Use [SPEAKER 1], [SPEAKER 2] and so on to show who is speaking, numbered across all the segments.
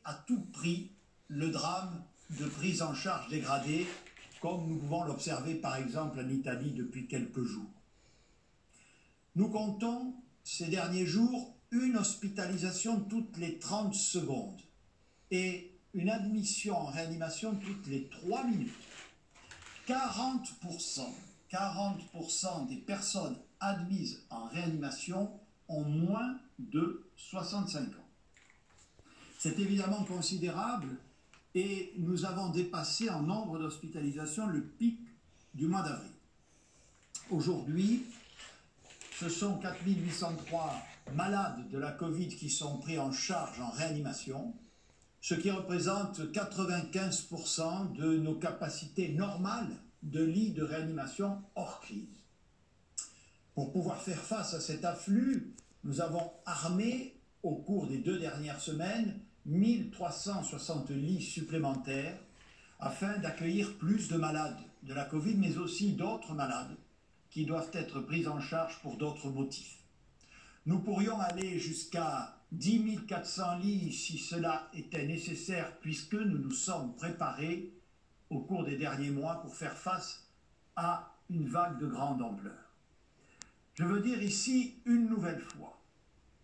[SPEAKER 1] à tout prix le drame de prise en charge dégradée, comme nous pouvons l'observer par exemple en Italie depuis quelques jours. Nous comptons ces derniers jours une hospitalisation toutes les 30 secondes et une admission en réanimation toutes les 3 minutes. 40% des personnes admises en réanimation ont moins de 65 ans. C'est évidemment considérable et nous avons dépassé en nombre d'hospitalisations le pic du mois d'avril. Aujourd'hui, ce sont 4803 malades de la Covid qui sont pris en charge en réanimation, ce qui représente 95% de nos capacités normales de lits de réanimation hors crise. Pour pouvoir faire face à cet afflux, nous avons armé au cours des 2 dernières semaines 1360 lits supplémentaires afin d'accueillir plus de malades de la Covid, mais aussi d'autres malades qui doivent être pris en charge pour d'autres motifs. Nous pourrions aller jusqu'à 10 400 lits si cela était nécessaire, puisque nous nous sommes préparés au cours des derniers mois pour faire face à une vague de grande ampleur. Je veux dire ici une nouvelle fois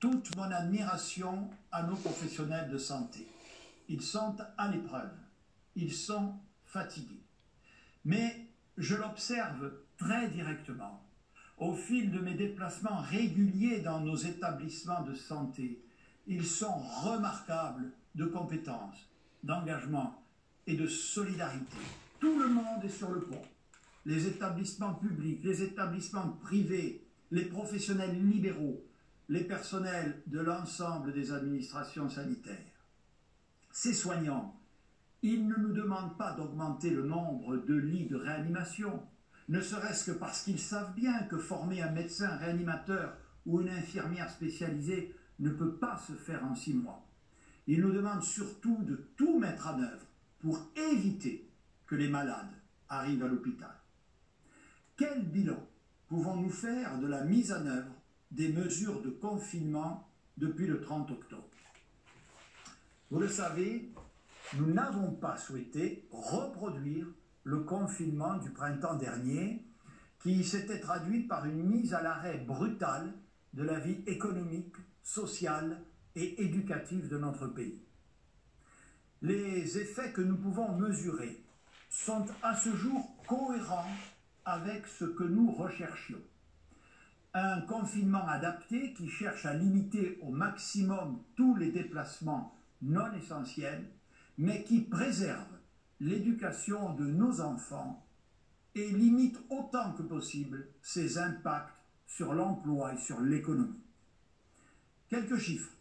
[SPEAKER 1] toute mon admiration à nos professionnels de santé. Ils sont à l'épreuve, ils sont fatigués. Mais je l'observe très directement au fil de mes déplacements réguliers dans nos établissements de santé. Ils sont remarquables de compétences, d'engagement et de solidarité. Tout le monde est sur le pont. Les établissements publics, les établissements privés, les professionnels libéraux, les personnels de l'ensemble des administrations sanitaires. Ces soignants, ils ne nous demandent pas d'augmenter le nombre de lits de réanimation, ne serait-ce que parce qu'ils savent bien que former un médecin réanimateur ou une infirmière spécialisée ne peut pas se faire en 6 mois. Ils nous demandent surtout de tout mettre en œuvre pour éviter que les malades arrivent à l'hôpital. Quel bilan pouvons-nous faire de la mise en œuvre des mesures de confinement depuis le 30 octobre? Vous le savez, nous n'avons pas souhaité reproduire le confinement du printemps dernier qui s'était traduit par une mise à l'arrêt brutale de la vie économique, sociale et éducative de notre pays. Les effets que nous pouvons mesurer sont à ce jour cohérents avec ce que nous recherchions. Un confinement adapté qui cherche à limiter au maximum tous les déplacements non essentiels, mais qui préserve l'éducation de nos enfants et limite autant que possible ses impacts sur l'emploi et sur l'économie. Quelques chiffres.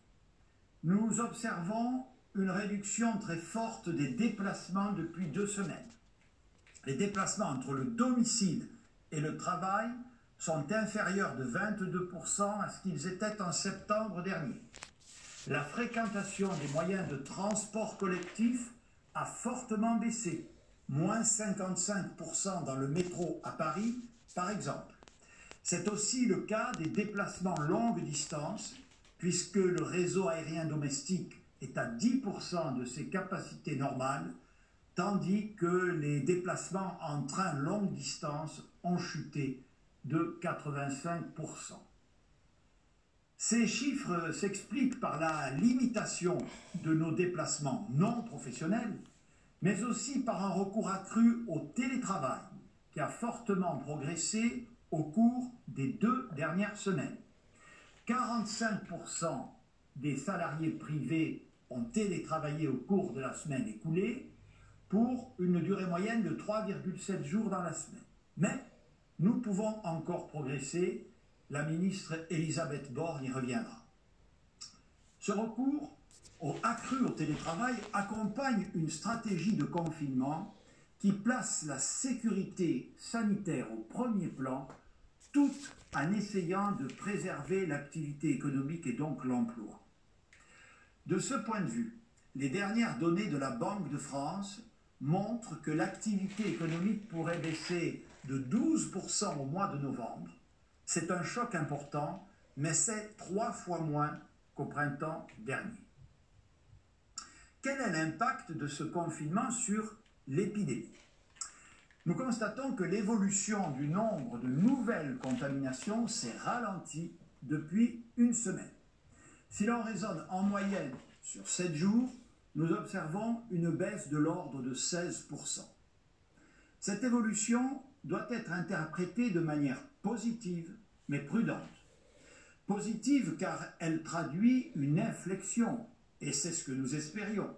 [SPEAKER 1] Nous observons une réduction très forte des déplacements depuis 2 semaines. Les déplacements entre le domicile et le travail sont inférieurs de 22% à ce qu'ils étaient en septembre dernier. La fréquentation des moyens de transport collectif a fortement baissé, moins 55% dans le métro à Paris, par exemple. C'est aussi le cas des déplacements longue distance, puisque le réseau aérien domestique est à 10% de ses capacités normales, tandis que les déplacements en train longue distance ont chuté de 85%. Ces chiffres s'expliquent par la limitation de nos déplacements non professionnels, mais aussi par un recours accru au télétravail qui a fortement progressé au cours des 2 dernières semaines. 45% des salariés privés ont télétravaillé au cours de la semaine écoulée pour une durée moyenne de 3,7 jours dans la semaine. Mais nous pouvons encore progresser. La ministre Elisabeth Borne y reviendra. Ce recours accru au télétravail accompagne une stratégie de confinement qui place la sécurité sanitaire au premier plan, tout en essayant de préserver l'activité économique et donc l'emploi. De ce point de vue, les dernières données de la Banque de France montrent que l'activité économique pourrait baisser de 12% au mois de novembre. C'est un choc important, mais c'est 3 fois moins qu'au printemps dernier. Quel quel est l'impact de ce confinement sur l'épidémie? Nous constatons que l'évolution du nombre de nouvelles contaminations s'est ralentie depuis une semaine. Si l'on raisonne en moyenne sur 7 jours, nous observons une baisse de l'ordre de 16%. Cette évolution doit être interprétée de manière positive, mais prudente. Positive car elle traduit une inflexion, et c'est ce que nous espérions.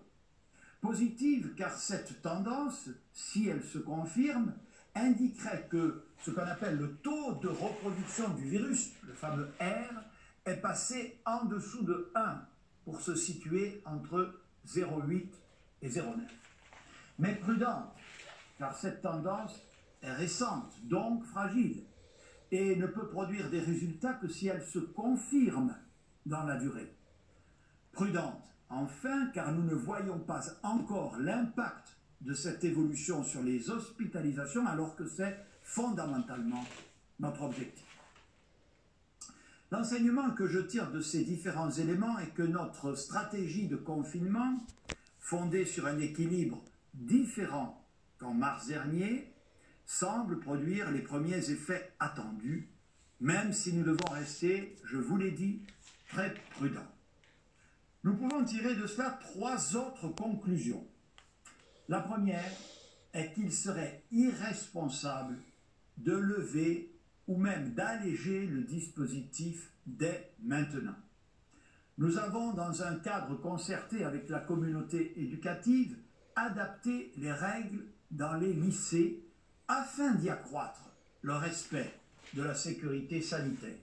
[SPEAKER 1] Positive car cette tendance, si elle se confirme, indiquerait que ce qu'on appelle le taux de reproduction du virus, le fameux R, est passé en dessous de 1 pour se situer entre 0,8 et 0,9. Mais prudente, car cette tendance est récente, donc fragile, et ne peut produire des résultats que si elle se confirme dans la durée. Prudente, enfin, car nous ne voyons pas encore l'impact de cette évolution sur les hospitalisations, alors que c'est fondamentalement notre objectif. L'enseignement que je tire de ces différents éléments est que notre stratégie de confinement, fondée sur un équilibre différent qu'en mars dernier, semble produire les premiers effets attendus, même si nous devons rester, je vous l'ai dit, très prudents. Nous pouvons tirer de cela 3 autres conclusions. La première est qu'il serait irresponsable de lever ou même d'alléger le dispositif dès maintenant. Nous avons, dans un cadre concerté avec la communauté éducative, adapté les règles dans les lycées afin d'y accroître le respect de la sécurité sanitaire.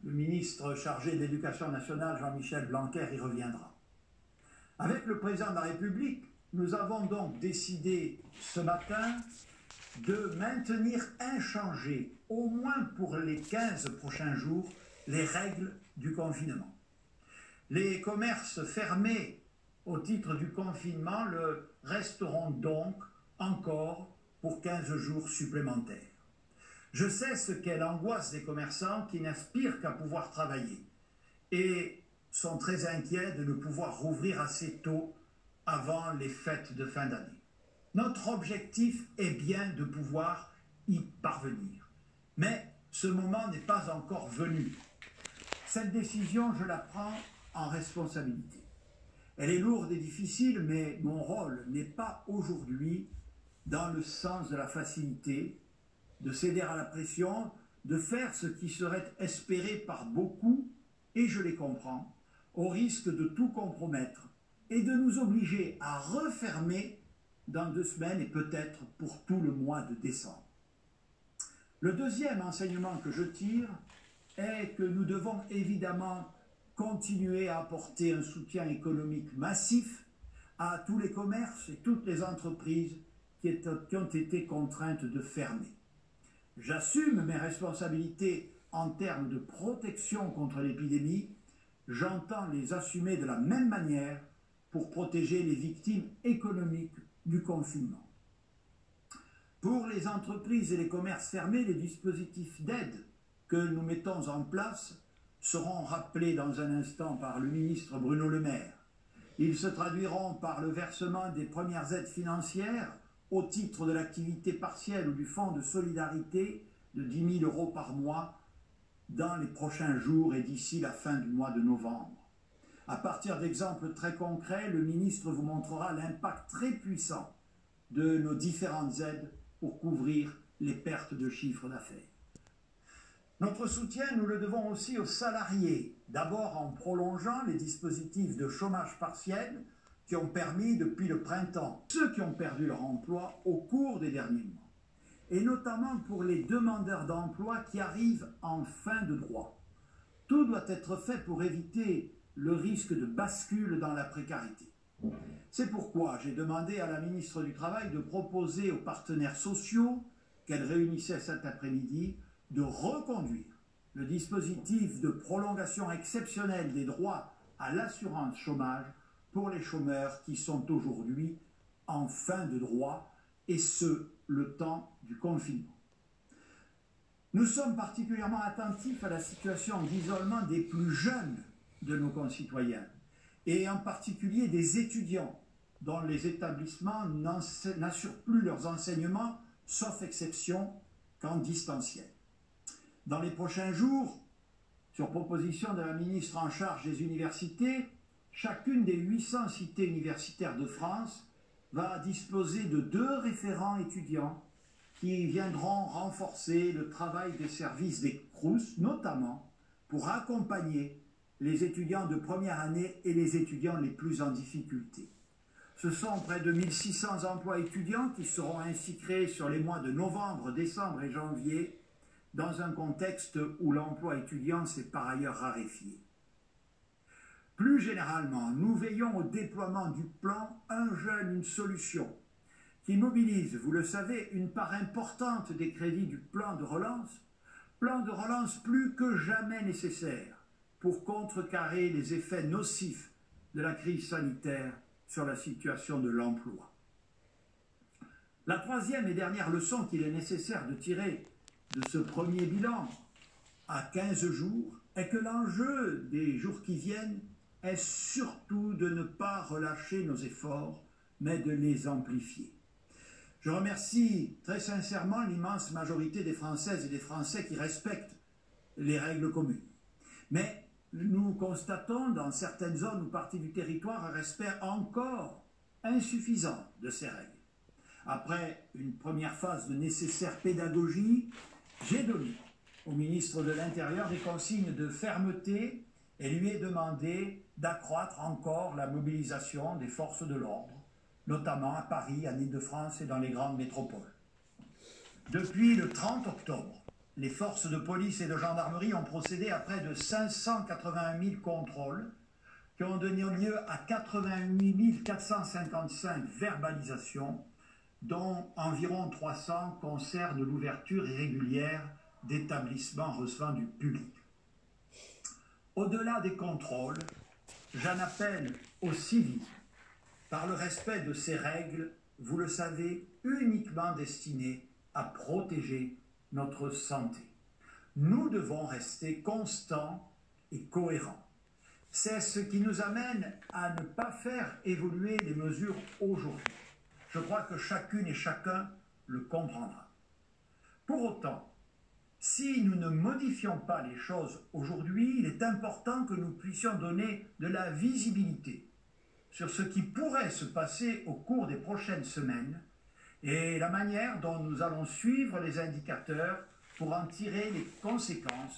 [SPEAKER 1] Le ministre chargé de l'Éducation nationale, Jean-Michel Blanquer, y reviendra. Avec le président de la République, nous avons donc décidé ce matin de maintenir inchangées, au moins pour les 15 prochains jours, les règles du confinement. Les commerces fermés au titre du confinement le resteront donc encore pour 15 jours supplémentaires. Je sais ce qu'est l'angoisse des commerçants qui n'aspirent qu'à pouvoir travailler et sont très inquiets de ne pouvoir rouvrir assez tôt avant les fêtes de fin d'année. Notre objectif est bien de pouvoir y parvenir, mais ce moment n'est pas encore venu. Cette décision, je la prends en responsabilité. Elle est lourde et difficile, mais mon rôle n'est pas aujourd'hui dans le sens de la facilité, de céder à la pression, de faire ce qui serait espéré par beaucoup, et je les comprends, au risque de tout compromettre et de nous obliger à refermer dans 2 semaines et peut-être pour tout le mois de décembre. Le deuxième enseignement que je tire est que nous devons évidemment continuer à apporter un soutien économique massif à tous les commerces et toutes les entreprises qui ont été contraintes de fermer. J'assume mes responsabilités en termes de protection contre l'épidémie. J'entends les assumer de la même manière pour protéger les victimes économiques du confinement. Pour les entreprises et les commerces fermés, les dispositifs d'aide que nous mettons en place seront rappelés dans un instant par le ministre Bruno Le Maire. Ils se traduiront par le versement des premières aides financières au titre de l'activité partielle ou du fonds de solidarité de 10 000 € par mois dans les prochains jours et d'ici la fin du mois de novembre. À partir d'exemples très concrets, le ministre vous montrera l'impact très puissant de nos différentes aides pour couvrir les pertes de chiffre d'affaires. Notre soutien, nous le devons aussi aux salariés, d'abord en prolongeant les dispositifs de chômage partiel qui ont permis depuis le printemps ceux qui ont perdu leur emploi au cours des derniers mois, et notamment pour les demandeurs d'emploi qui arrivent en fin de droit. Tout doit être fait pour éviter le risque de bascule dans la précarité. C'est pourquoi j'ai demandé à la ministre du Travail de proposer aux partenaires sociaux qu'elle réunissait cet après-midi de reconduire le dispositif de prolongation exceptionnelle des droits à l'assurance chômage pour les chômeurs qui sont aujourd'hui en fin de droit, et ce, le temps du confinement. Nous sommes particulièrement attentifs à la situation d'isolement des plus jeunes de nos concitoyens, et en particulier des étudiants dont les établissements n'assurent plus leurs enseignements, sauf exception, qu'en distanciel. Dans les prochains jours, sur proposition de la ministre en charge des universités, chacune des 800 cités universitaires de France va disposer de 2 référents étudiants qui viendront renforcer le travail des services des CROUS, notamment pour accompagner les étudiants de première année et les étudiants les plus en difficulté. Ce sont près de 1600 emplois étudiants qui seront ainsi créés sur les mois de novembre, décembre et janvier, dans un contexte où l'emploi étudiant s'est par ailleurs raréfié. Plus généralement, nous veillons au déploiement du plan Un jeune, une solution, qui mobilise, vous le savez, une part importante des crédits du plan de relance plus que jamais nécessaire pour contrecarrer les effets nocifs de la crise sanitaire sur la situation de l'emploi. La troisième et dernière leçon qu'il est nécessaire de tirer de ce premier bilan à 15 jours est que l'enjeu des jours qui viennent est surtout de ne pas relâcher nos efforts, mais de les amplifier. Je remercie très sincèrement l'immense majorité des Françaises et des Français qui respectent les règles communes. Mais nous constatons dans certaines zones ou parties du territoire un respect encore insuffisant de ces règles. Après une première phase de nécessaire pédagogie, j'ai donné au ministre de l'Intérieur des consignes de fermeté et lui ai demandé d'accroître encore la mobilisation des forces de l'ordre, notamment à Paris, en Île-de-France et dans les grandes métropoles. Depuis le 30 octobre, les forces de police et de gendarmerie ont procédé à près de 581 000 contrôles qui ont donné lieu à 88 455 verbalisations, dont environ 300 concernent l'ouverture irrégulière d'établissements recevant du public. Au-delà des contrôles, j'en appelle au civisme, par le respect de ces règles, vous le savez, uniquement destinées à protéger notre santé. Nous devons rester constants et cohérents. C'est ce qui nous amène à ne pas faire évoluer les mesures aujourd'hui. Je crois que chacune et chacun le comprendra. Pour autant, si nous ne modifions pas les choses aujourd'hui, il est important que nous puissions donner de la visibilité sur ce qui pourrait se passer au cours des prochaines semaines et la manière dont nous allons suivre les indicateurs pour en tirer les conséquences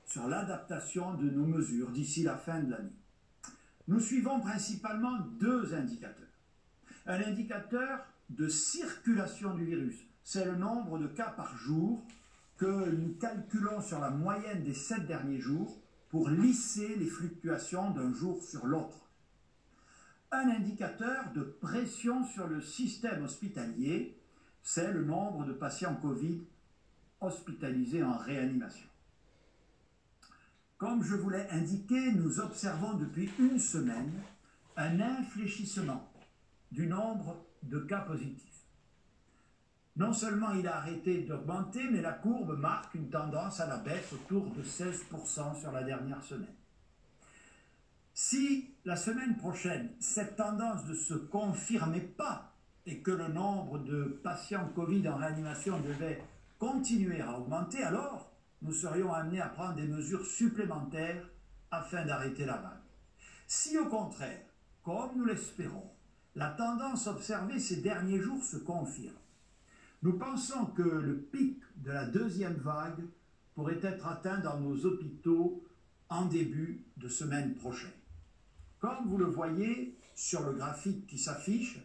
[SPEAKER 1] sur l'adaptation de nos mesures d'ici la fin de l'année. Nous suivons principalement 2 indicateurs. Un indicateur de circulation du virus, c'est le nombre de cas par jour que nous calculons sur la moyenne des 7 derniers jours pour lisser les fluctuations d'un jour sur l'autre. Un indicateur de pression sur le système hospitalier, c'est le nombre de patients Covid hospitalisés en réanimation. Comme je vous l'ai indiqué, nous observons depuis une semaine un infléchissement du nombre de cas positifs. Non seulement il a arrêté d'augmenter, mais la courbe marque une tendance à la baisse autour de 16% sur la dernière semaine. Si la semaine prochaine, cette tendance ne se confirmait pas et que le nombre de patients Covid en réanimation devait continuer à augmenter, alors nous serions amenés à prendre des mesures supplémentaires afin d'arrêter la vague. Si au contraire, comme nous l'espérons, la tendance observée ces derniers jours se confirme, nous pensons que le pic de la 2e vague pourrait être atteint dans nos hôpitaux en début de semaine prochaine. Comme vous le voyez sur le graphique qui s'affiche,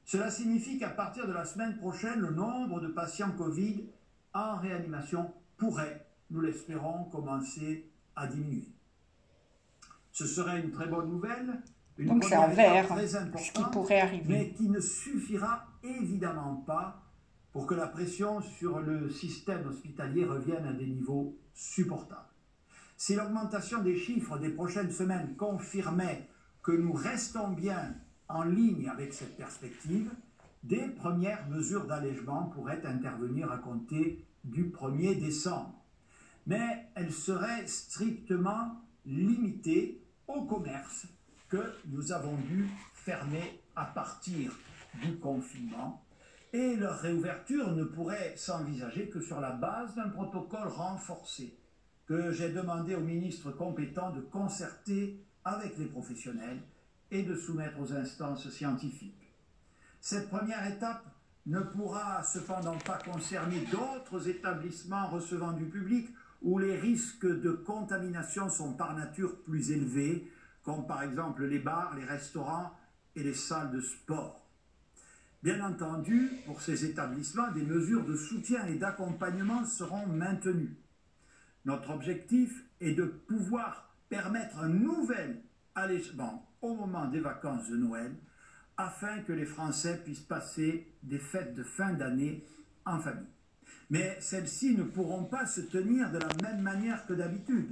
[SPEAKER 1] cela signifie qu'à partir de la semaine prochaine, le nombre de patients Covid en réanimation pourrait, nous l'espérons, commencer à diminuer. Ce serait une très bonne nouvelle, une première étape très importante, mais qui ne suffira évidemment pas pour que la pression sur le système hospitalier revienne à des niveaux supportables. Si l'augmentation des chiffres des prochaines semaines confirmait que nous restons bien en ligne avec cette perspective, des premières mesures d'allègement pourraient intervenir à compter du 1er décembre. Mais elles seraient strictement limitées au commerce que nous avons dû fermés à partir du confinement et leur réouverture ne pourrait s'envisager que sur la base d'un protocole renforcé que j'ai demandé au ministre compétent de concerter avec les professionnels et de soumettre aux instances scientifiques. Cette première étape ne pourra cependant pas concerner d'autres établissements recevant du public où les risques de contamination sont par nature plus élevés, comme par exemple les bars, les restaurants et les salles de sport. Bien entendu, pour ces établissements, des mesures de soutien et d'accompagnement seront maintenues. Notre objectif est de pouvoir permettre un nouvel allègement au moment des vacances de Noël, afin que les Français puissent passer des fêtes de fin d'année en famille. Mais celles-ci ne pourront pas se tenir de la même manière que d'habitude.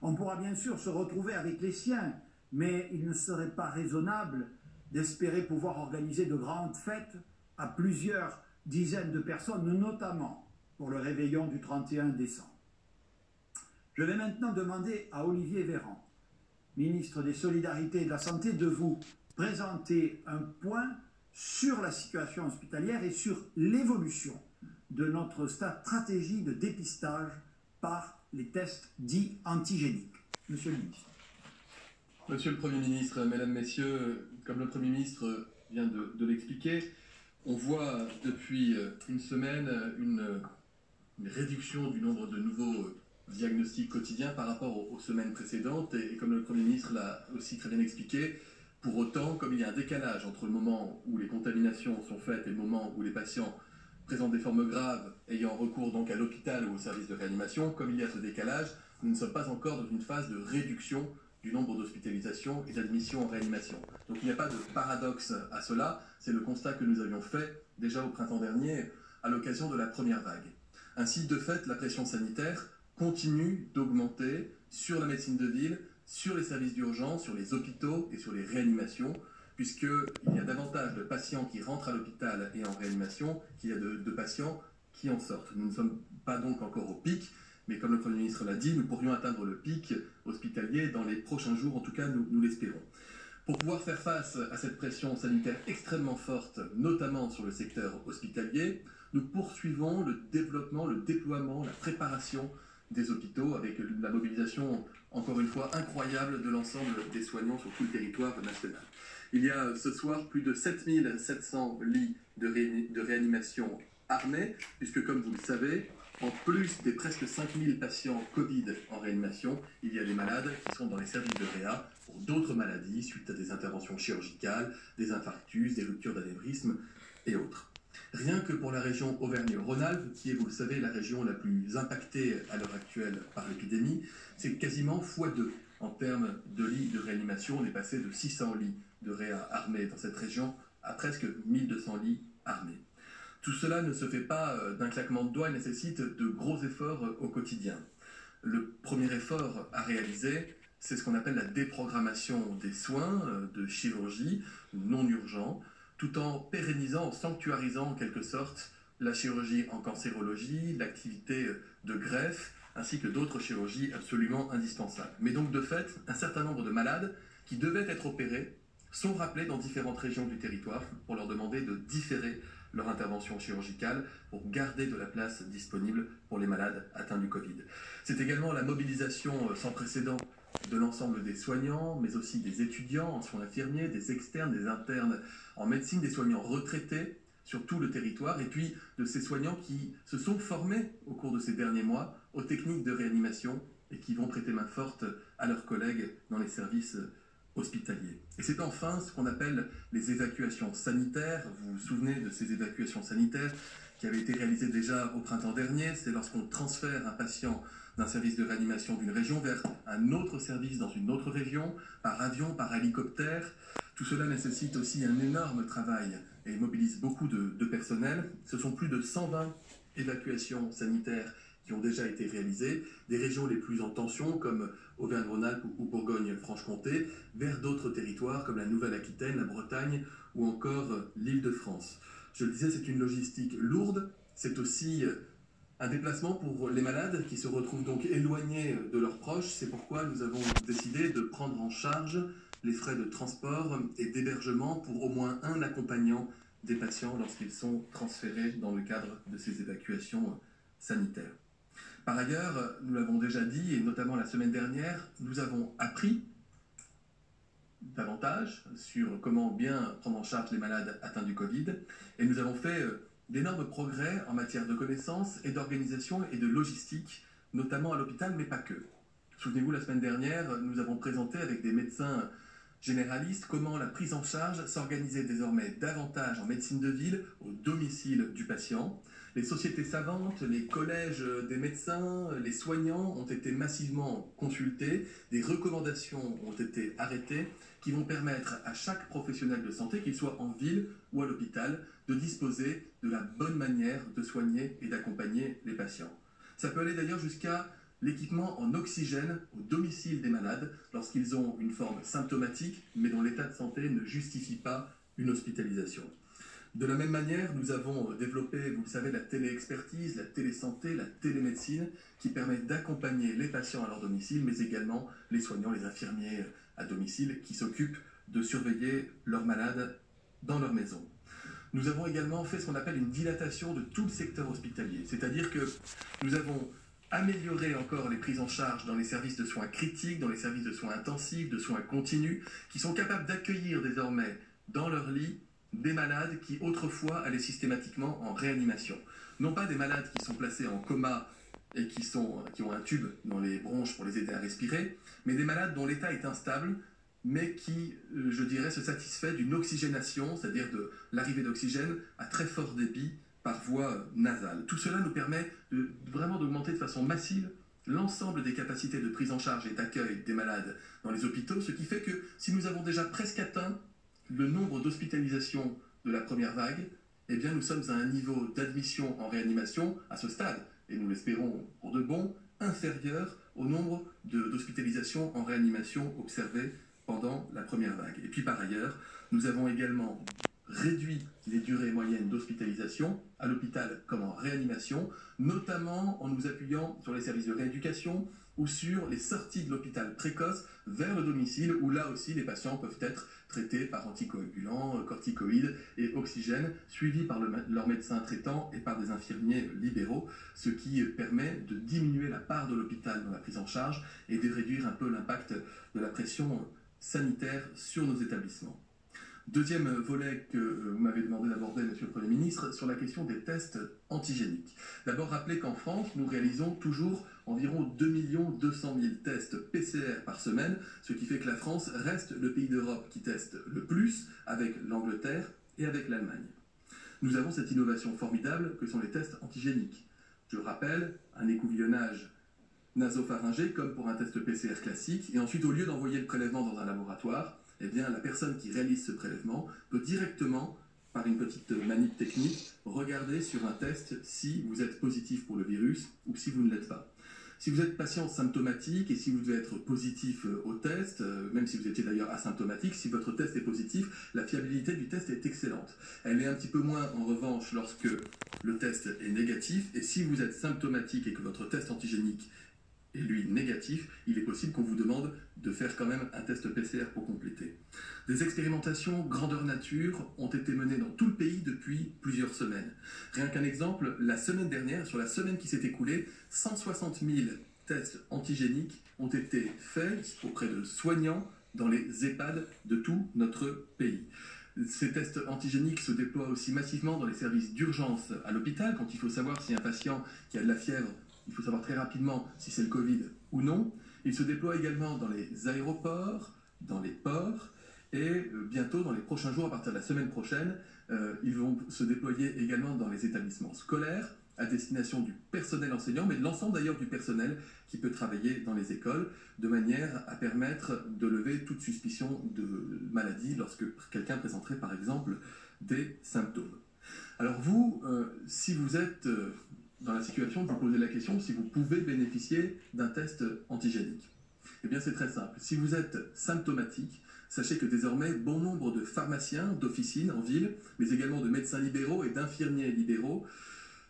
[SPEAKER 1] On pourra bien sûr se retrouver avec les siens, mais il ne serait pas raisonnable d'espérer pouvoir organiser de grandes fêtes à plusieurs dizaines de personnes, notamment pour le réveillon du 31 décembre. Je vais maintenant demander à Olivier Véran, ministre des Solidarités et de la Santé, de vous présenter un point sur la situation hospitalière et sur l'évolution de notre stratégie de dépistage par les tests dits antigéniques. Monsieur le ministre.
[SPEAKER 2] Monsieur le Premier ministre, Mesdames, Messieurs, comme le Premier ministre vient de l'expliquer, on voit depuis une semaine une réduction du nombre de nouveaux diagnostics quotidiens par rapport aux semaines précédentes. Et comme le Premier ministre l'a aussi très bien expliqué, pour autant, comme il y a un décalage entre le moment où les contaminations sont faites et le moment où les patients présentent des formes graves ayant recours donc à l'hôpital ou au service de réanimation, comme il y a ce décalage, nous ne sommes pas encore dans une phase de réduction du nombre d'hospitalisations et d'admissions en réanimation. Donc il n'y a pas de paradoxe à cela, c'est le constat que nous avions fait déjà au printemps dernier à l'occasion de la première vague. Ainsi, de fait, la pression sanitaire continue d'augmenter sur la médecine de ville, sur les services d'urgence, sur les hôpitaux et sur les réanimations, puisqu'il y a davantage de patients qui rentrent à l'hôpital et en réanimation qu'il y a de patients qui en sortent. Nous ne sommes pas donc encore au pic, mais comme le Premier ministre l'a dit, nous pourrions atteindre le pic hospitalier dans les prochains jours, en tout cas nous l'espérons. Pour pouvoir faire face à cette pression sanitaire extrêmement forte, notamment sur le secteur hospitalier, nous poursuivons le développement, le déploiement, la préparation des hôpitaux avec la mobilisation, encore une fois, incroyable de l'ensemble des soignants sur tout le territoire national. Il y a ce soir plus de 7700 lits de réanimation armés, puisque comme vous le savez, en plus des presque 5000 patients Covid en réanimation, il y a des malades qui sont dans les services de réa pour d'autres maladies, suite à des interventions chirurgicales, des infarctus, des ruptures d'anévrisme et autres. Rien que pour la région Auvergne-Rhône-Alpes, qui est, vous le savez, la région la plus impactée à l'heure actuelle par l'épidémie, c'est quasiment x2 en termes de lits de réanimation. On est passé de 600 lits de réa armés dans cette région à presque 1200 lits armés. Tout cela ne se fait pas d'un claquement de doigts et nécessite de gros efforts au quotidien. Le premier effort à réaliser, c'est ce qu'on appelle la déprogrammation des soins de chirurgie non urgents, tout en pérennisant, en sanctuarisant en quelque sorte la chirurgie en cancérologie, l'activité de greffe, ainsi que d'autres chirurgies absolument indispensables. Mais donc de fait, un certain nombre de malades qui devaient être opérés sont rappelés dans différentes régions du territoire pour leur demander de différer leur intervention chirurgicale pour garder de la place disponible pour les malades atteints du Covid. C'est également la mobilisation sans précédent de l'ensemble des soignants, mais aussi des étudiants en soins infirmiers, des externes, des internes en médecine, des soignants retraités sur tout le territoire, et puis de ces soignants qui se sont formés au cours de ces derniers mois aux techniques de réanimation et qui vont prêter main forte à leurs collègues dans les services hospitaliers. Et c'est enfin ce qu'on appelle les évacuations sanitaires. Vous vous souvenez de ces évacuations sanitaires qui avaient été réalisées déjà au printemps dernier. C'est lorsqu'on transfère un patient d'un service de réanimation d'une région vers un autre service dans une autre région, par avion, par hélicoptère. Tout cela nécessite aussi un énorme travail et mobilise beaucoup de personnel. Ce sont plus de 120 évacuations sanitaires qui ont déjà été réalisées, des régions les plus en tension comme Auvergne-Rhône-Alpes ou Bourgogne-Franche-Comté, vers d'autres territoires comme la Nouvelle-Aquitaine, la Bretagne ou encore l'Île-de-France. Je le disais, c'est une logistique lourde, c'est aussi un déplacement pour les malades qui se retrouvent donc éloignés de leurs proches. C'est pourquoi nous avons décidé de prendre en charge les frais de transport et d'hébergement pour au moins un accompagnant des patients lorsqu'ils sont transférés dans le cadre de ces évacuations sanitaires. Par ailleurs, nous l'avons déjà dit, et notamment la semaine dernière, nous avons appris davantage sur comment bien prendre en charge les malades atteints du Covid, et nous avons fait d'énormes progrès en matière de connaissances et d'organisation et de logistique, notamment à l'hôpital, mais pas que. Souvenez-vous, la semaine dernière, nous avons présenté avec des médecins généralistes comment la prise en charge s'organisait désormais davantage en médecine de ville au domicile du patient. Les sociétés savantes, les collèges des médecins, les soignants ont été massivement consultés, des recommandations ont été arrêtées qui vont permettre à chaque professionnel de santé, qu'il soit en ville ou à l'hôpital, de disposer de la bonne manière de soigner et d'accompagner les patients. Ça peut aller d'ailleurs jusqu'à l'équipement en oxygène au domicile des malades lorsqu'ils ont une forme symptomatique mais dont l'état de santé ne justifie pas une hospitalisation. De la même manière, nous avons développé, vous le savez, la téléexpertise, la télésanté, la télémédecine qui permettent d'accompagner les patients à leur domicile mais également les soignants, les infirmiers à domicile qui s'occupent de surveiller leurs malades dans leur maison. Nous avons également fait ce qu'on appelle une dilatation de tout le secteur hospitalier, c'est-à-dire que nous avons amélioré encore les prises en charge dans les services de soins critiques, dans les services de soins intensifs, de soins continus, qui sont capables d'accueillir désormais dans leur lit des malades qui autrefois allaient systématiquement en réanimation. Non pas des malades qui sont placés en coma et qui ont un tube dans les bronches pour les aider à respirer, mais des malades dont l'état est instable, mais qui, je dirais, se satisfait d'une oxygénation, c'est-à-dire de l'arrivée d'oxygène à très fort débit par voie nasale. Tout cela nous permet vraiment d'augmenter de façon massive l'ensemble des capacités de prise en charge et d'accueil des malades dans les hôpitaux, ce qui fait que si nous avons déjà presque atteint le nombre d'hospitalisations de la première vague, eh bien nous sommes à un niveau d'admission en réanimation à ce stade, et nous l'espérons pour de bon, inférieur au nombre d'hospitalisations en réanimation observées pendant la première vague. Et puis par ailleurs, nous avons également réduit les durées moyennes d'hospitalisation à l'hôpital comme en réanimation, notamment en nous appuyant sur les services de rééducation ou sur les sorties de l'hôpital précoce vers le domicile, où là aussi les patients peuvent être traités par anticoagulants, corticoïdes et oxygène, suivis par leur médecin traitant et par des infirmiers libéraux, ce qui permet de diminuer la part de l'hôpital dans la prise en charge et de réduire un peu l'impact de la pression sanitaire sur nos établissements. Deuxième volet que vous m'avez demandé d'aborder, Monsieur le Premier ministre, sur la question des tests antigéniques. D'abord, rappelez qu'en France, nous réalisons toujours environ 2 200 000 tests PCR par semaine, ce qui fait que la France reste le pays d'Europe qui teste le plus, avec l'Angleterre et avec l'Allemagne. Nous avons cette innovation formidable que sont les tests antigéniques. Je rappelle, un écouvillonnage nasopharyngé comme pour un test PCR classique, et ensuite, au lieu d'envoyer le prélèvement dans un laboratoire, eh bien, la personne qui réalise ce prélèvement peut directement, par une petite manip technique, regarder sur un test si vous êtes positif pour le virus ou si vous ne l'êtes pas. Si vous êtes patient symptomatique et si vous devez être positif au test, même si vous étiez d'ailleurs asymptomatique, si votre test est positif, la fiabilité du test est excellente. Elle est un petit peu moins en revanche lorsque le test est négatif, et si vous êtes symptomatique et que votre test antigénique est lui négatif, il est possible qu'on vous demande de faire quand même un test PCR pour compléter. Des expérimentations grandeur nature ont été menées dans tout le pays depuis plusieurs semaines. Rien qu'un exemple, la semaine dernière, sur la semaine qui s'est écoulée, 160 000 tests antigéniques ont été faits auprès de soignants dans les EHPAD de tout notre pays. Ces tests antigéniques se déploient aussi massivement dans les services d'urgence à l'hôpital, quand il faut savoir si un patient qui a de la fièvre, il faut savoir très rapidement si c'est le Covid ou non. Il se déploie également dans les aéroports, dans les ports, et bientôt, dans les prochains jours, à partir de la semaine prochaine, ils vont se déployer également dans les établissements scolaires, à destination du personnel enseignant, mais de l'ensemble d'ailleurs du personnel qui peut travailler dans les écoles, de manière à permettre de lever toute suspicion de maladie lorsque quelqu'un présenterait par exemple des symptômes. Alors vous, si vous êtes dans la situation de vous poser la question si vous pouvez bénéficier d'un test antigénique. Eh bien, c'est très simple. Si vous êtes symptomatique, sachez que désormais, bon nombre de pharmaciens, d'officines en ville, mais également de médecins libéraux et d'infirmiers libéraux,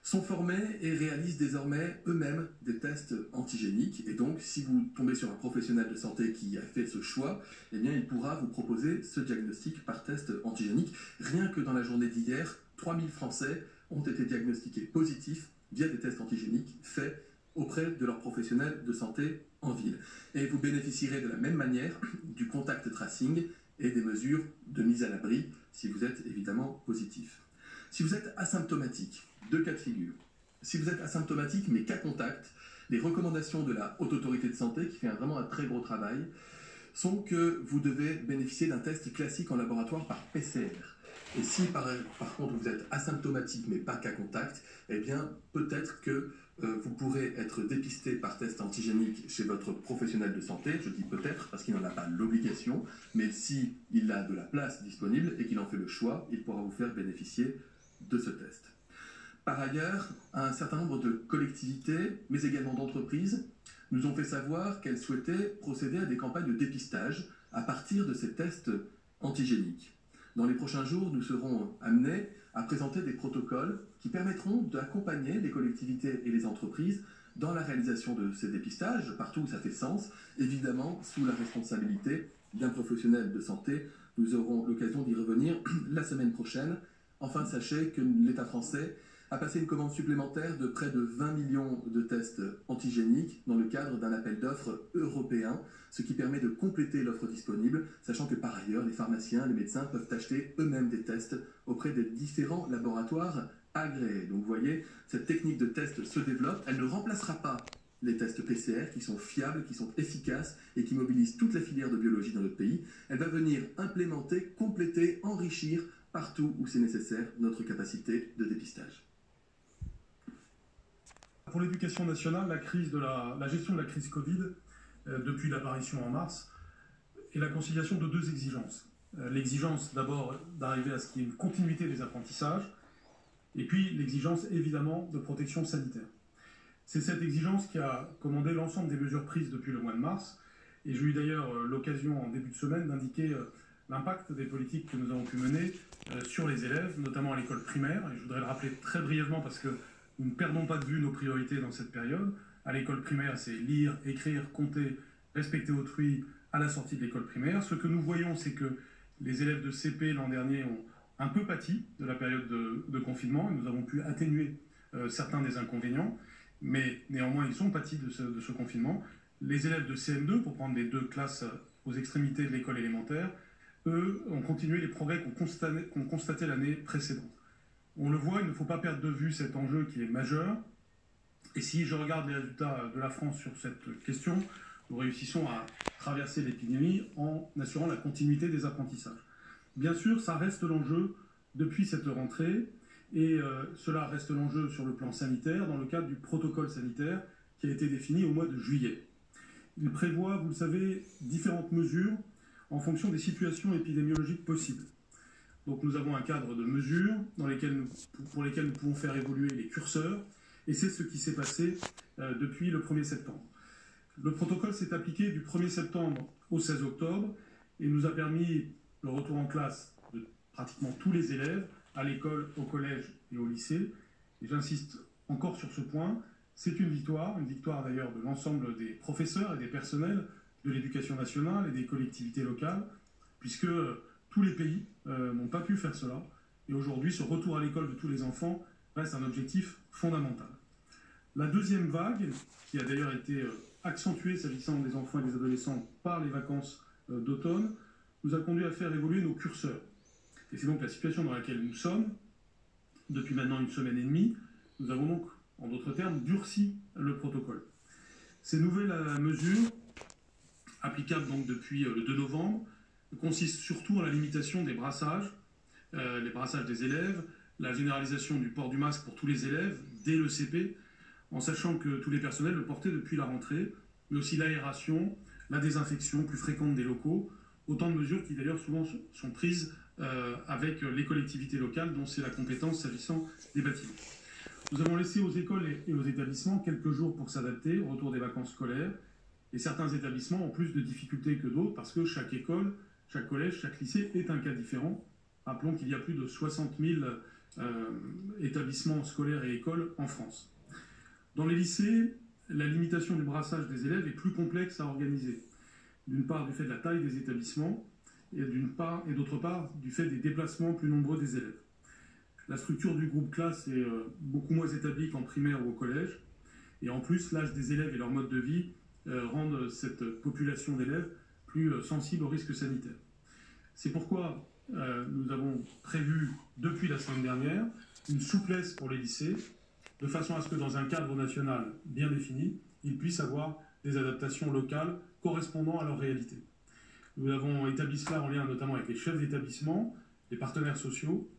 [SPEAKER 2] sont formés et réalisent désormais eux-mêmes des tests antigéniques. Et donc, si vous tombez sur un professionnel de santé qui a fait ce choix, eh bien, il pourra vous proposer ce diagnostic par test antigénique. Rien que dans la journée d'hier, 3000 Français ont été diagnostiqués positifs via des tests antigéniques faits auprès de leurs professionnels de santé en ville. Et vous bénéficierez de la même manière du contact tracing et des mesures de mise à l'abri si vous êtes évidemment positif. Si vous êtes asymptomatique, deux cas de figure. Si vous êtes asymptomatique mais cas contact, les recommandations de la Haute Autorité de Santé, qui fait vraiment un très gros travail, sont que vous devez bénéficier d'un test classique en laboratoire par PCR. Et si par contre vous êtes asymptomatique mais pas cas contact, eh bien peut-être que vous pourrez être dépisté par test antigénique chez votre professionnel de santé. Je dis peut-être parce qu'il n'en a pas l'obligation, mais s'il a de la place disponible et qu'il en fait le choix, il pourra vous faire bénéficier de ce test. Par ailleurs, un certain nombre de collectivités, mais également d'entreprises, nous ont fait savoir qu'elles souhaitaient procéder à des campagnes de dépistage à partir de ces tests antigéniques. Dans les prochains jours, nous serons amenés à présenter des protocoles qui permettront d'accompagner les collectivités et les entreprises dans la réalisation de ces dépistages, partout où ça fait sens, évidemment sous la responsabilité d'un professionnel de santé. Nous aurons l'occasion d'y revenir la semaine prochaine. Enfin, sachez que l'État français a passé une commande supplémentaire de près de 20 millions de tests antigéniques dans le cadre d'un appel d'offres européen, ce qui permet de compléter l'offre disponible, sachant que par ailleurs, les pharmaciens, les médecins peuvent acheter eux-mêmes des tests auprès des différents laboratoires agréés. Donc vous voyez, cette technique de test se développe, elle ne remplacera pas les tests PCR qui sont fiables, qui sont efficaces et qui mobilisent toute la filière de biologie dans notre pays. Elle va venir implémenter, compléter, enrichir partout où c'est nécessaire notre capacité de dépistage.
[SPEAKER 3] Pour l'éducation nationale, la gestion de la crise Covid, depuis l'apparition en mars, est la conciliation de deux exigences. L'exigence d'abord d'arriver à ce qu'il y ait une continuité des apprentissages, et puis l'exigence évidemment de protection sanitaire. C'est cette exigence qui a commandé l'ensemble des mesures prises depuis le mois de mars, et j'ai eu d'ailleurs l'occasion en début de semaine d'indiquer l'impact des politiques que nous avons pu mener sur les élèves, notamment à l'école primaire, et je voudrais le rappeler très brièvement parce que nous ne perdons pas de vue nos priorités dans cette période. À l'école primaire, c'est lire, écrire, compter, respecter autrui à la sortie de l'école primaire. Ce que nous voyons, c'est que les élèves de CP l'an dernier ont un peu pâti de la période de confinement. Nous avons pu atténuer certains des inconvénients, mais néanmoins, ils ont pâti de ce confinement. Les élèves de CM2, pour prendre les deux classes aux extrémités de l'école élémentaire, eux ont continué les progrès qu'ont constaté l'année précédente. On le voit, il ne faut pas perdre de vue cet enjeu qui est majeur. Et si je regarde les résultats de la France sur cette question, nous réussissons à traverser l'épidémie en assurant la continuité des apprentissages. Bien sûr, ça reste l'enjeu depuis cette rentrée, et cela reste l'enjeu sur le plan sanitaire, dans le cadre du protocole sanitaire qui a été défini au mois de juillet. Il prévoit, vous le savez, différentes mesures en fonction des situations épidémiologiques possibles. Donc nous avons un cadre de mesures pour lesquelles nous pouvons faire évoluer les curseurs, et c'est ce qui s'est passé depuis le 1er septembre. Le protocole s'est appliqué du 1er septembre au 16 octobre et nous a permis le retour en classe de pratiquement tous les élèves, à l'école, au collège et au lycée. Et j'insiste encore sur ce point, c'est une victoire d'ailleurs de l'ensemble des professeurs et des personnels de l'éducation nationale et des collectivités locales, puisque tous les pays n'ont pas pu faire cela. Et aujourd'hui, ce retour à l'école de tous les enfants reste un objectif fondamental. La deuxième vague, qui a d'ailleurs été accentuée s'agissant des enfants et des adolescents par les vacances d'automne, nous a conduit à faire évoluer nos curseurs. Et c'est donc la situation dans laquelle nous sommes depuis maintenant une semaine et demie. Nous avons donc, en d'autres termes, durci le protocole. Ces nouvelles mesures, applicables donc depuis le 2 novembre, consiste surtout en la limitation des brassages, les brassages des élèves, la généralisation du port du masque pour tous les élèves dès le CP, en sachant que tous les personnels le portaient depuis la rentrée, mais aussi l'aération, la désinfection plus fréquente des locaux, autant de mesures qui d'ailleurs souvent sont prises avec les collectivités locales dont c'est la compétence s'agissant des bâtiments. Nous avons laissé aux écoles et aux établissements quelques jours pour s'adapter au retour des vacances scolaires, et certains établissements ont plus de difficultés que d'autres parce que chaque école, chaque collège, chaque lycée est un cas différent. Rappelons qu'il y a plus de 60 000 établissements scolaires et écoles en France. Dans les lycées, la limitation du brassage des élèves est plus complexe à organiser. D'une part, du fait de la taille des établissements, et d'autre part, du fait des déplacements plus nombreux des élèves. La structure du groupe classe est beaucoup moins établie qu'en primaire ou au collège, et en plus, l'âge des élèves et leur mode de vie rendent cette population d'élèves plus sensible aux risques sanitaires. C'est pourquoi nous avons prévu, depuis la semaine dernière, une souplesse pour les lycées, de façon à ce que dans un cadre national bien défini, ils puissent avoir des adaptations locales correspondant à leur réalité. Nous avons établi cela en lien notamment avec les chefs d'établissement, les partenaires sociaux,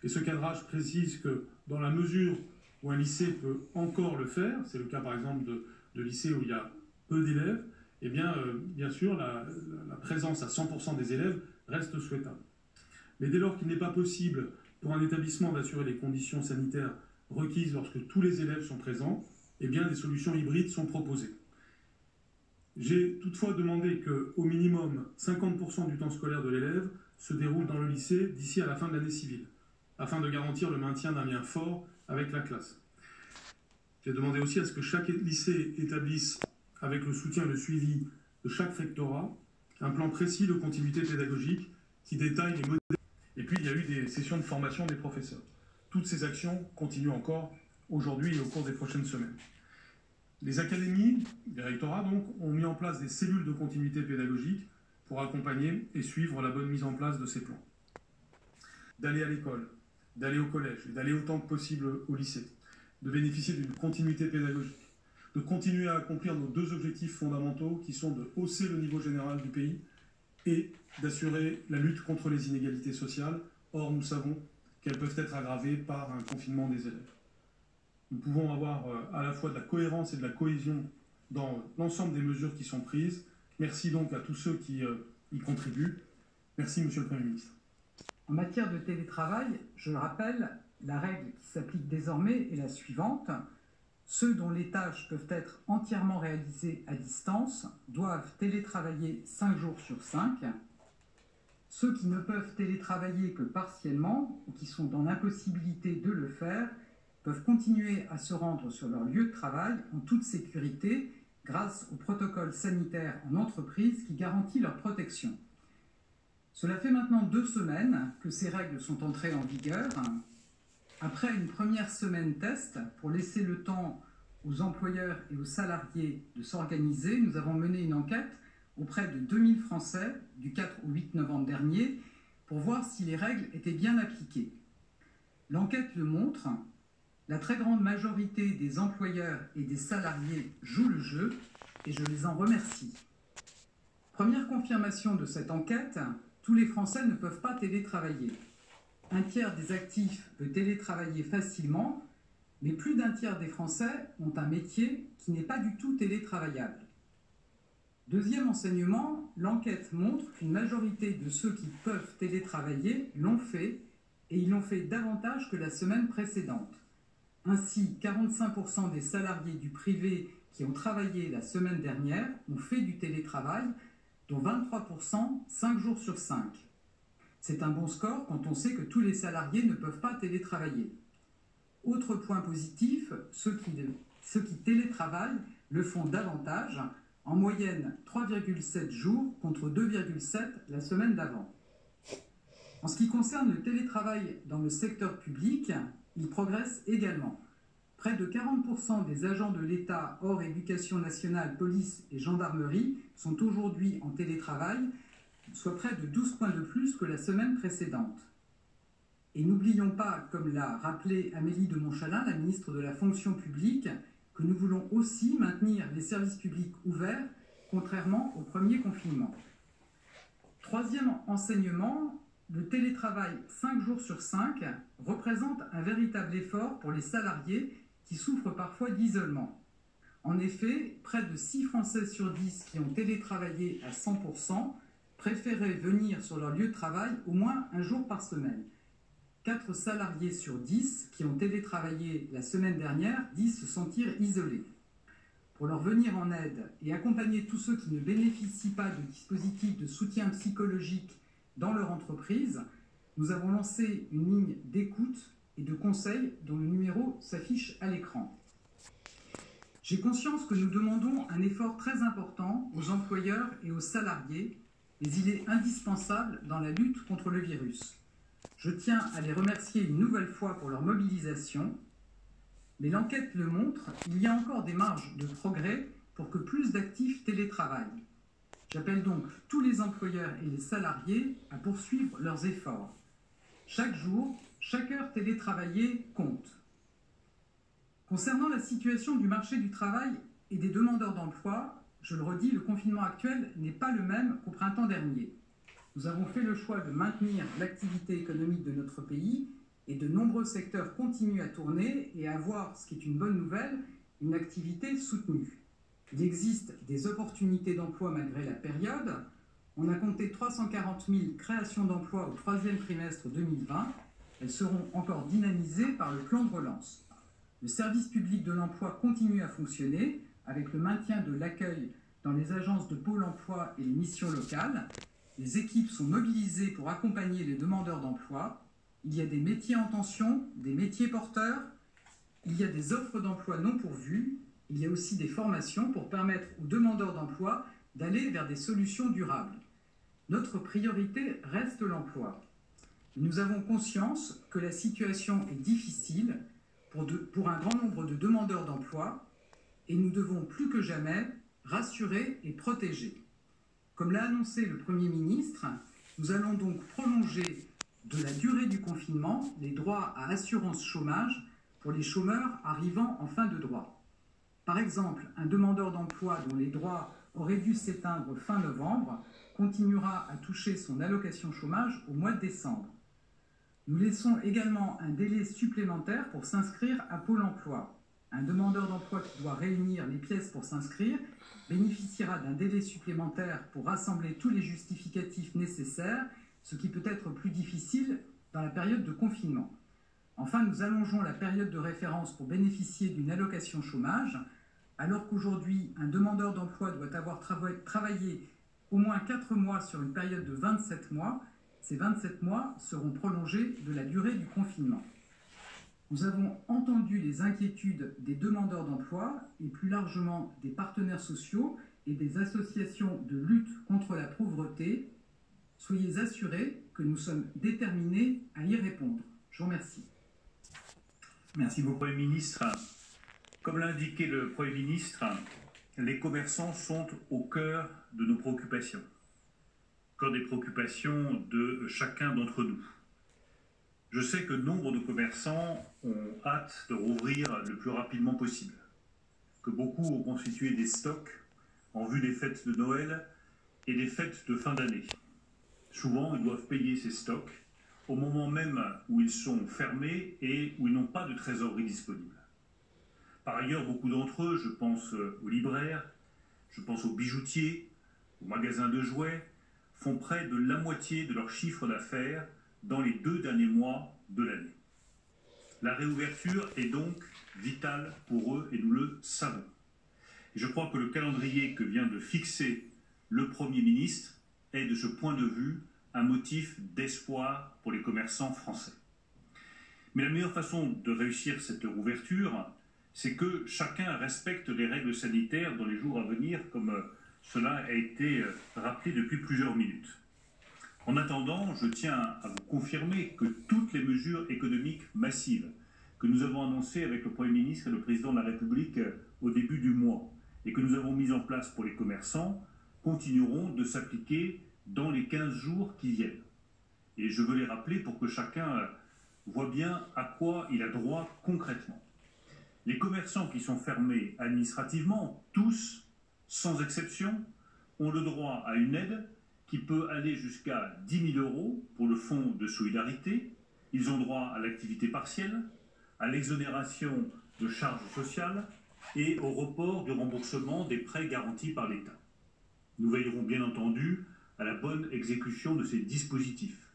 [SPEAKER 3] et ce cadrage précise que dans la mesure où un lycée peut encore le faire, c'est le cas par exemple de lycées où il y a peu d'élèves, eh bien, bien sûr, la présence à 100% des élèves reste souhaitable. Mais dès lors qu'il n'est pas possible pour un établissement d'assurer les conditions sanitaires requises lorsque tous les élèves sont présents, eh bien, des solutions hybrides sont proposées. J'ai toutefois demandé qu'au minimum 50% du temps scolaire de l'élève se déroule dans le lycée d'ici à la fin de l'année civile, afin de garantir le maintien d'un lien fort avec la classe. J'ai demandé aussi à ce que chaque lycée établisse, avec le soutien et le suivi de chaque rectorat, un plan précis de continuité pédagogique qui détaille les modèles. Et puis il y a eu des sessions de formation des professeurs. Toutes ces actions continuent encore aujourd'hui et au cours des prochaines semaines. Les académies, les rectorats donc, ont mis en place des cellules de continuité pédagogique pour accompagner et suivre la bonne mise en place de ces plans. D'aller à l'école, d'aller au collège, et d'aller autant que possible au lycée, de bénéficier d'une continuité pédagogique, de continuer à accomplir nos deux objectifs fondamentaux qui sont de hausser le niveau général du pays et d'assurer la lutte contre les inégalités sociales. Or, nous savons qu'elles peuvent être aggravées par un confinement des élèves. Nous pouvons avoir à la fois de la cohérence et de la cohésion dans l'ensemble des mesures qui sont prises. Merci donc à tous ceux qui y contribuent. Merci, Monsieur le Premier ministre.
[SPEAKER 4] En matière de télétravail, je le rappelle, la règle qui s'applique désormais est la suivante. Ceux dont les tâches peuvent être entièrement réalisées à distance doivent télétravailler 5 jours sur 5. Ceux qui ne peuvent télétravailler que partiellement ou qui sont dans l'impossibilité de le faire peuvent continuer à se rendre sur leur lieu de travail en toute sécurité grâce au protocole sanitaire en entreprise qui garantit leur protection. Cela fait maintenant 2 semaines que ces règles sont entrées en vigueur. Après une première semaine test, pour laisser le temps aux employeurs et aux salariés de s'organiser, nous avons mené une enquête auprès de 2000 Français du 4 au 8 novembre dernier pour voir si les règles étaient bien appliquées. L'enquête le montre, la très grande majorité des employeurs et des salariés jouent le jeu et je les en remercie. Première confirmation de cette enquête, tous les Français ne peuvent pas télétravailler. Un tiers des actifs peut télétravailler facilement, mais plus d'un tiers des Français ont un métier qui n'est pas du tout télétravaillable. Deuxième enseignement, l'enquête montre qu'une majorité de ceux qui peuvent télétravailler l'ont fait, et ils l'ont fait davantage que la semaine précédente. Ainsi, 45% des salariés du privé qui ont travaillé la semaine dernière ont fait du télétravail, dont 23% 5 jours sur 5. C'est un bon score quand on sait que tous les salariés ne peuvent pas télétravailler. Autre point positif, ceux qui télétravaillent le font davantage, en moyenne 3,7 jours contre 2,7 la semaine d'avant. En ce qui concerne le télétravail dans le secteur public, il progresse également. Près de 40% des agents de l'État hors éducation nationale, police et gendarmerie sont aujourd'hui en télétravail, soit près de 12 points de plus que la semaine précédente. Et n'oublions pas, comme l'a rappelé Amélie de Montchalin, la ministre de la fonction publique, que nous voulons aussi maintenir les services publics ouverts, contrairement au premier confinement. Troisième enseignement, le télétravail 5 jours sur 5 représente un véritable effort pour les salariés qui souffrent parfois d'isolement. En effet, près de 6 Français sur 10 qui ont télétravaillé à 100% préféraient venir sur leur lieu de travail au moins un jour par semaine. 4 salariés sur 10 qui ont télétravaillé la semaine dernière disent se sentir isolés. Pour leur venir en aide et accompagner tous ceux qui ne bénéficient pas de dispositifs de soutien psychologique dans leur entreprise, nous avons lancé une ligne d'écoute et de conseil dont le numéro s'affiche à l'écran. J'ai conscience que nous demandons un effort très important aux employeurs et aux salariés, mais il est indispensable dans la lutte contre le virus. Je tiens à les remercier une nouvelle fois pour leur mobilisation, mais l'enquête le montre, il y a encore des marges de progrès pour que plus d'actifs télétravaillent. J'appelle donc tous les employeurs et les salariés à poursuivre leurs efforts. Chaque jour, chaque heure télétravaillée compte. Concernant la situation du marché du travail et des demandeurs d'emploi, je le redis, le confinement actuel n'est pas le même qu'au printemps dernier. Nous avons fait le choix de maintenir l'activité économique de notre pays et de nombreux secteurs continuent à tourner et à avoir, ce qui est une bonne nouvelle, une activité soutenue. Il existe des opportunités d'emploi malgré la période. On a compté 340 000 créations d'emplois au troisième trimestre 2020. Elles seront encore dynamisées par le plan de relance. Le service public de l'emploi continue à fonctionner avec le maintien de l'accueil dans les agences de Pôle emploi et les missions locales. Les équipes sont mobilisées pour accompagner les demandeurs d'emploi. Il y a des métiers en tension, des métiers porteurs. Il y a des offres d'emploi non pourvues. Il y a aussi des formations pour permettre aux demandeurs d'emploi d'aller vers des solutions durables. Notre priorité reste l'emploi. Nous avons conscience que la situation est difficile pour un grand nombre de demandeurs d'emploi et nous devons plus que jamais rassurer et protéger. Comme l'a annoncé le Premier ministre, nous allons donc prolonger de la durée du confinement les droits à assurance chômage pour les chômeurs arrivant en fin de droit. Par exemple, un demandeur d'emploi dont les droits auraient dû s'éteindre fin novembre continuera à toucher son allocation chômage au mois de décembre. Nous laissons également un délai supplémentaire pour s'inscrire à Pôle emploi. Un demandeur d'emploi qui doit réunir les pièces pour s'inscrire bénéficiera d'un délai supplémentaire pour rassembler tous les justificatifs nécessaires, ce qui peut être plus difficile dans la période de confinement. Enfin, nous allongeons la période de référence pour bénéficier d'une allocation chômage, alors qu'aujourd'hui, un demandeur d'emploi doit avoir travaillé au moins 4 mois sur une période de 27 mois. Ces 27 mois seront prolongés de la durée du confinement. Nous avons entendu les inquiétudes des demandeurs d'emploi et plus largement des partenaires sociaux et des associations de lutte contre la pauvreté. Soyez assurés que nous sommes déterminés à y répondre. Je vous remercie.
[SPEAKER 5] Merci beaucoup, Premier ministre. Comme l'a indiqué le Premier ministre, les commerçants sont au cœur de nos préoccupations, au cœur des préoccupations de chacun d'entre nous. Je sais que nombre de commerçants ont hâte de rouvrir le plus rapidement possible, que beaucoup ont constitué des stocks en vue des fêtes de Noël et des fêtes de fin d'année. Souvent, ils doivent payer ces stocks au moment même où ils sont fermés et où ils n'ont pas de trésorerie disponible. Par ailleurs, beaucoup d'entre eux, je pense aux libraires, je pense aux bijoutiers, aux magasins de jouets, font près de la moitié de leur chiffre d'affaires dans les 2 derniers mois de l'année. La réouverture est donc vitale pour eux et nous le savons. Et je crois que le calendrier que vient de fixer le Premier ministre est de ce point de vue un motif d'espoir pour les commerçants français. Mais la meilleure façon de réussir cette ouverture, c'est que chacun respecte les règles sanitaires dans les jours à venir, comme cela a été rappelé depuis plusieurs minutes. En attendant, je tiens à vous confirmer que toutes les mesures économiques massives que nous avons annoncées avec le Premier ministre et le Président de la République au début du mois et que nous avons mises en place pour les commerçants continueront de s'appliquer dans les 15 jours qui viennent. Et je veux les rappeler pour que chacun voit bien à quoi il a droit concrètement. Les commerçants qui sont fermés administrativement, tous, sans exception, ont le droit à une aide qui peut aller jusqu'à 10 000 € pour le fonds de solidarité. Ils ont droit à l'activité partielle, à l'exonération de charges sociales et au report du remboursement des prêts garantis par l'État. Nous veillerons bien entendu à la bonne exécution de ces dispositifs.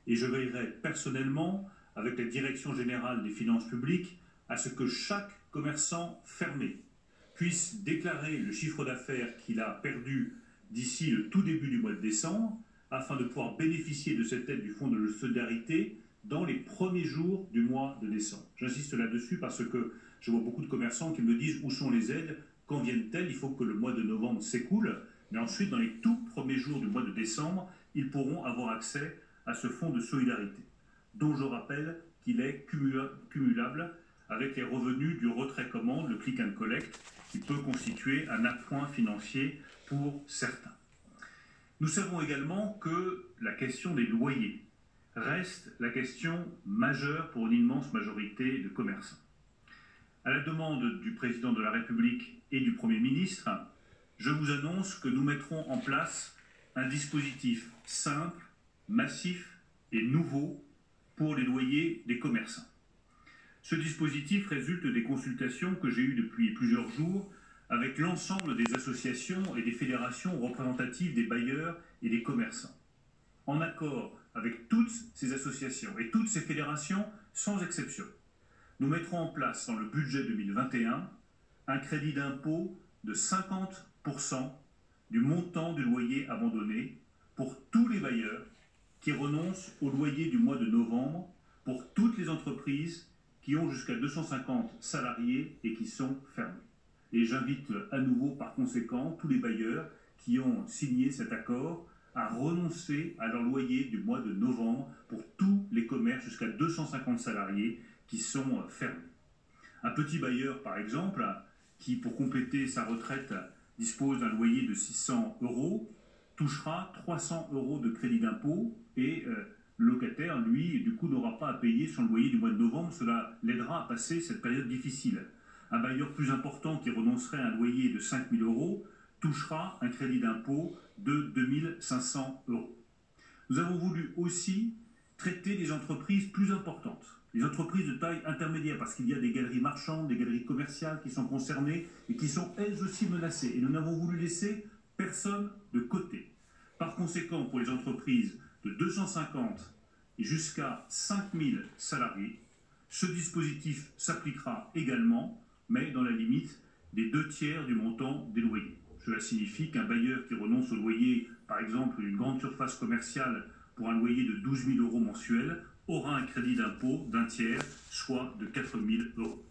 [SPEAKER 5] Et je veillerai personnellement, avec la Direction générale des finances publiques, à ce que chaque commerçant fermé puisse déclarer le chiffre d'affaires qu'il a perdu d'ici le tout début du mois de décembre, afin de pouvoir bénéficier de cette aide du Fonds de solidarité dans les premiers jours du mois de décembre. J'insiste là-dessus parce que je vois beaucoup de commerçants qui me disent où sont les aides, quand viennent-elles, il faut que le mois de novembre s'écoule, mais ensuite dans les tout premiers jours du mois de décembre, ils pourront avoir accès à ce fonds de solidarité, dont je rappelle qu'il est cumulable avec les revenus du retrait commande, le click and collect, qui peut constituer un appoint financier pour certains. Nous savons également que la question des loyers reste la question majeure pour une immense majorité de commerçants. À la demande du président de la République et du Premier ministre, je vous annonce que nous mettrons en place un dispositif simple, massif et nouveau pour les loyers des commerçants. Ce dispositif résulte des consultations que j'ai eues depuis plusieurs jours avec l'ensemble des associations et des fédérations représentatives des bailleurs et des commerçants. En accord avec toutes ces associations et toutes ces fédérations, sans exception, nous mettrons en place dans le budget 2021 un crédit d'impôt de 50% du montant du loyer abandonné pour tous les bailleurs qui renoncent au loyer du mois de novembre, pour toutes les entreprises qui ont jusqu'à 250 salariés et qui sont fermées. Et j'invite à nouveau par conséquent tous les bailleurs qui ont signé cet accord à renoncer à leur loyer du mois de novembre pour tous les commerces jusqu'à 250 salariés qui sont fermés. Un petit bailleur, par exemple, qui pour compléter sa retraite dispose d'un loyer de 600 €, touchera 300 € de crédit d'impôt et le locataire, lui, du coup, n'aura pas à payer son loyer du mois de novembre. Cela l'aidera à passer cette période difficile. Un bailleur plus important qui renoncerait à un loyer de 5 000 € touchera un crédit d'impôt de 2 500 €. Nous avons voulu aussi traiter des entreprises plus importantes, les entreprises de taille intermédiaire, parce qu'il y a des galeries marchandes, des galeries commerciales qui sont concernées et qui sont elles aussi menacées. Et nous n'avons voulu laisser personne de côté. Par conséquent, pour les entreprises de 250 et jusqu'à 5 000 salariés, ce dispositif s'appliquera également, mais dans la limite des 2/3 du montant des loyers. Cela signifie qu'un bailleur qui renonce au loyer, par exemple une grande surface commerciale, pour un loyer de 12 000 € mensuel, aura un crédit d'impôt d'1/3, soit de 4 000 €.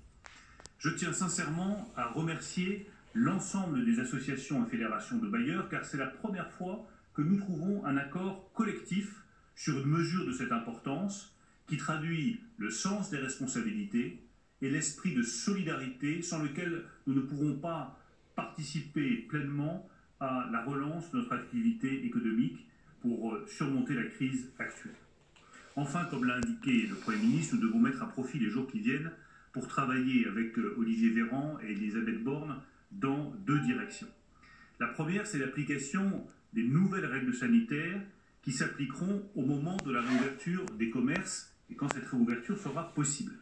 [SPEAKER 5] Je tiens sincèrement à remercier l'ensemble des associations et fédérations de bailleurs, car c'est la première fois que nous trouvons un accord collectif sur une mesure de cette importance qui traduit le sens des responsabilités et l'esprit de solidarité sans lequel nous ne pourrons pas participer pleinement à la relance de notre activité économique pour surmonter la crise actuelle. Enfin, comme l'a indiqué le Premier ministre, nous devons mettre à profit les jours qui viennent pour travailler avec Olivier Véran et Elisabeth Borne dans 2 directions. La première, c'est l'application des nouvelles règles sanitaires qui s'appliqueront au moment de la réouverture des commerces et quand cette réouverture sera possible.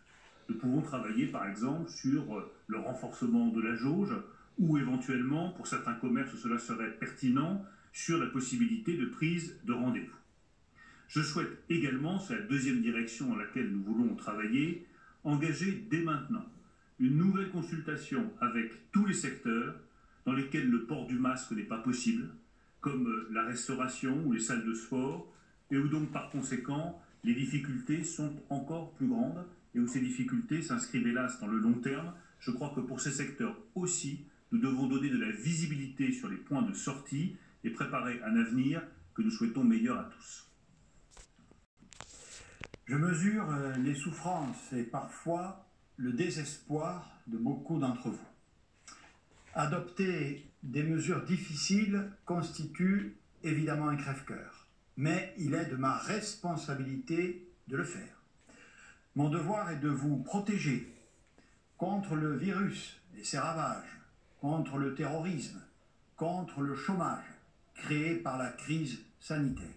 [SPEAKER 5] Nous pouvons travailler par exemple sur le renforcement de la jauge ou éventuellement, pour certains commerces, cela serait pertinent, sur la possibilité de prise de rendez-vous. Je souhaite également, c'est la deuxième direction dans laquelle nous voulons travailler, engager dès maintenant une nouvelle consultation avec tous les secteurs dans lesquels le port du masque n'est pas possible, comme la restauration ou les salles de sport, et où donc par conséquent les difficultés sont encore plus grandes et où ces difficultés s'inscrivent hélas dans le long terme. Je crois que pour ces secteurs aussi, nous devons donner de la visibilité sur les points de sortie et préparer un avenir que nous souhaitons meilleur à tous.
[SPEAKER 1] Je mesure les souffrances et parfois le désespoir de beaucoup d'entre vous. Adopter des mesures difficiles constitue évidemment un crève-cœur, mais il est de ma responsabilité de le faire. Mon devoir est de vous protéger contre le virus et ses ravages, contre le terrorisme, contre le chômage créé par la crise sanitaire.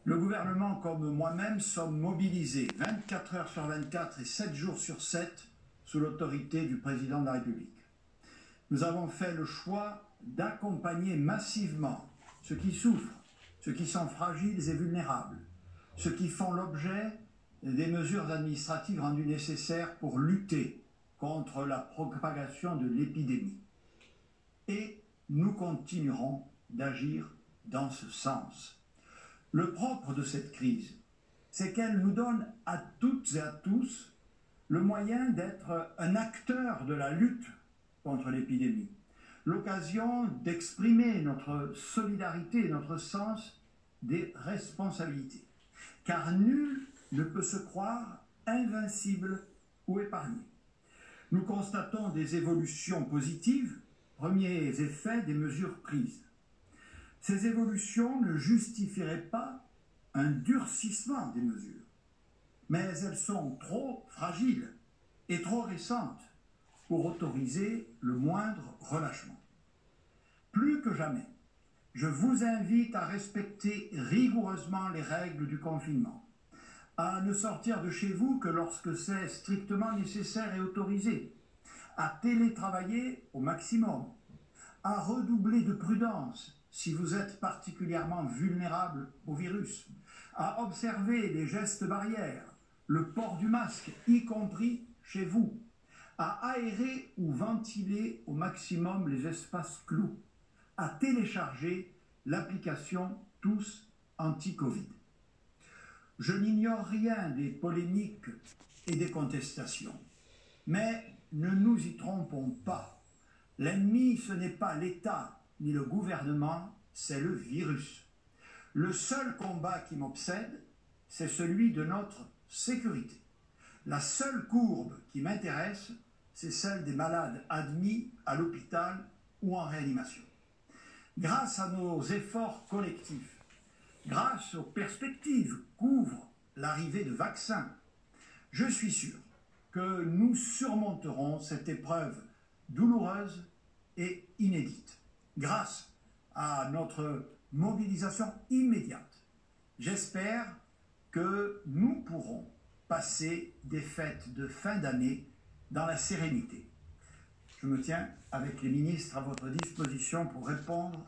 [SPEAKER 1] Le gouvernement comme moi-même sommes mobilisés 24 heures sur 24 et 7 jours sur 7 sous l'autorité du président de la République. Nous avons fait le choix d'accompagner massivement ceux qui souffrent, ceux qui sont fragiles et vulnérables, ceux qui font l'objet des mesures administratives rendues nécessaires pour lutter contre la propagation de l'épidémie. Et nous continuerons d'agir dans ce sens. Le propre de cette crise, c'est qu'elle nous donne à toutes et à tous le moyen d'être un acteur de la lutte contre l'épidémie, l'occasion d'exprimer notre solidarité et notre sens des responsabilités. Car nul ne peut se croire invincible ou épargné. Nous constatons des évolutions positives, premiers effets des mesures prises. Ces évolutions ne justifieraient pas un durcissement des mesures, mais elles sont trop fragiles et trop récentes pour autoriser le moindre relâchement. Plus que jamais, je vous invite à respecter rigoureusement les règles du confinement, à ne sortir de chez vous que lorsque c'est strictement nécessaire et autorisé, à télétravailler au maximum, à redoubler de prudence si vous êtes particulièrement vulnérable au virus, à observer les gestes barrières, le port du masque, y compris chez vous, à aérer ou ventiler au maximum les espaces clos, à télécharger l'application Tous Anti-Covid. Je n'ignore rien des polémiques et des contestations, mais ne nous y trompons pas. L'ennemi, ce n'est pas l'État ni le gouvernement, c'est le virus. Le seul combat qui m'obsède, c'est celui de notre sécurité. La seule courbe qui m'intéresse, c'est celle des malades admis à l'hôpital ou en réanimation. Grâce à nos efforts collectifs, grâce aux perspectives qu'ouvre l'arrivée de vaccins, je suis sûr que nous surmonterons cette épreuve douloureuse et inédite. Grâce à notre mobilisation immédiate, j'espère que nous pourrons passer des fêtes de fin d'année dans la sérénité. Je me tiens avec les ministres à votre disposition pour répondre